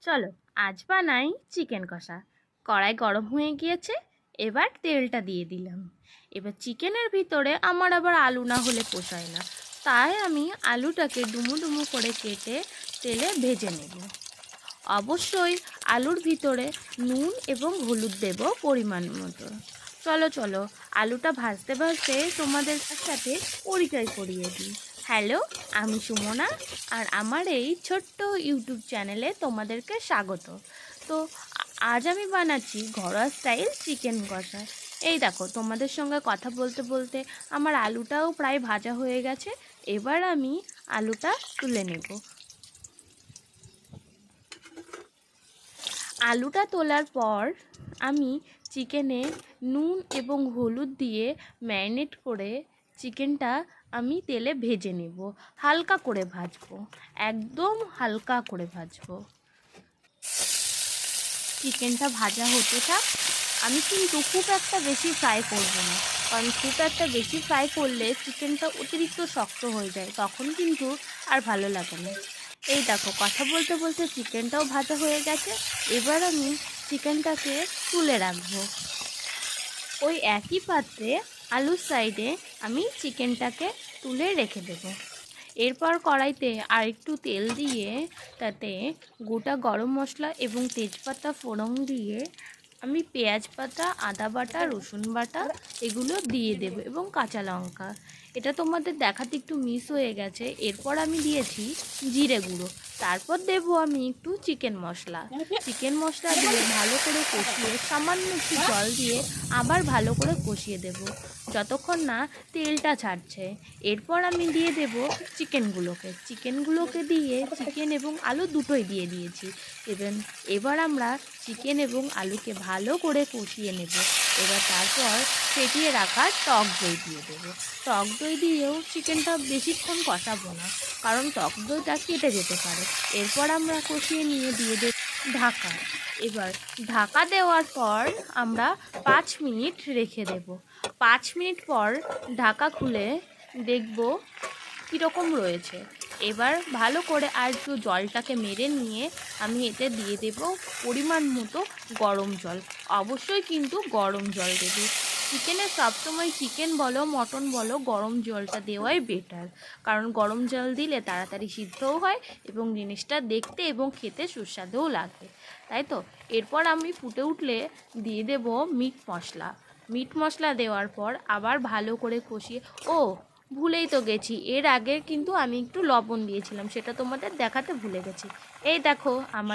চলো আজ বানাই চিকেন কষা। কড়াই গরম হয়ে গিয়েছে, এবার তেলটা দিয়ে দিলাম। এবার চিকেনের ভিতরে আমার আবার আলু না হলে পোষায় না, তাই আমি আলুটাকে ডুমো ডুমো করে কেটে তেলে ভেজে নেব। অবশ্যই আলুর ভিতরে নুন এবং হলুদ দেব পরিমাণ মতো। চলো চলো আলুটা ভাজতে ভাজতে তোমাদের সাথে পরিচয় করিয়ে দিই। হ্যালো, আমি সুমনা, আর আমার এই ছোট্ট ইউটিউব চ্যানেলে তোমাদেরকে স্বাগত। তো আজ আমি বানাচ্ছি ঘরোয়া স্টাইল চিকেন কষা। এই দেখো, তোমাদের সঙ্গে কথা বলতে বলতে আমার আলুটাও প্রায় ভাজা হয়ে গেছে। এবার আমি আলুটা তুলে নেব। আলুটা তোলার পর আমি চিকেনে নুন এবং হলুদ দিয়ে ম্যারিনেট করে চিকেনটা আমি তেলে ভেজে নেব। হালকা করে ভাজবো, একদম হালকা করে ভাজবো। চিকেনটা ভাজা হতে থাক। আমি কিন্তু খুব একটা বেশি ফ্রাই করব না, কারণ খুব একটা বেশি ফ্রাই করলে চিকেনটা অতিরিক্ত শক্ত হয়ে যায়, তখন কিন্তু আর ভালো লাগে না। এই দেখো, কথা বলতে বলতে চিকেনটাও ভাজা হয়ে গেছে। এবার আমি চিকেনটাকে তুলে রাখবো। ওই একই পাত্রে আলুর সাইডে আমি চিকেনটাকে তুলে রেখে দেবো। এরপর কড়াইতে আরেকটু তেল দিয়ে তাতে গোটা গরম মশলা এবং তেজপাতা ফোড়ন দিয়ে আমি পেঁয়াজ বাটা, আদা বাটা, রসুন বাটা এগুলো দিয়ে দেব এবং কাঁচা লঙ্কা। এটা তোমাদের দেখাতে একটু মিস হয়ে গেছে। এরপর আমি দিয়েছি জিরে গুঁড়ো। তারপর দেব আমি একটু চিকেন মশলা দিয়ে ভালো করে কষিয়ে সামান্য একটু জল দিয়ে আবার ভালো করে কষিয়ে দেব যতক্ষণ না তেলটা ছাড়ছে। এরপর আমি দিয়ে দেব চিকেনগুলোকে দিয়ে চিকেন এবং আলু দুটোই দিয়ে দিয়েছি। এবার আমরা চিকেন এবং আলুকে ভালো করে কষিয়ে নেব। এবার তারপর ফেটিয়ে রাখা টক দই দিয়ে দেবো। টক দই দিয়েও চিকেনটা বেশিক্ষণ কষাবো না, কারণ টক দইটা কেটে যেতে পারে। এরপর আমরা কষিয়ে নিয়ে দিয়ে দেব ঢাকা। এবার ঢাকা দেওয়ার পর আমরা 5 মিনিট রেখে দেব। 5 মিনিট পর ঢাকা খুলে দেখব কীরকম রয়েছে। এবার ভালো করে আর একটু জলটাকে মেরে নিয়ে আমি এতে দিয়ে দেব পরিমাণ মতো গরম জল। অবশ্যই কিন্তু গরম জল দেবে। চিকেনে সবসময় চিকেন বলো মটন বলো গরম জলটা দেওয়াই বেটার, কারণ গরম জল দিলে তাড়াতাড়ি সিদ্ধও হয় এবং জিনিসটা দেখতে এবং খেতে সুস্বাদুও লাগবে, তাই তো। এরপর আমি ফুটে উঠলে দিয়ে দেব মিট মশলা দেওয়ার পর আবার ভালো করে কষিয়ে, ভুলেই তো গেছি, এর আগে কিন্তু আমি একটু লবণ দিয়েছিলাম, সেটা তোমাদের দেখাতে ভুলে গেছি। এই দেখো আমার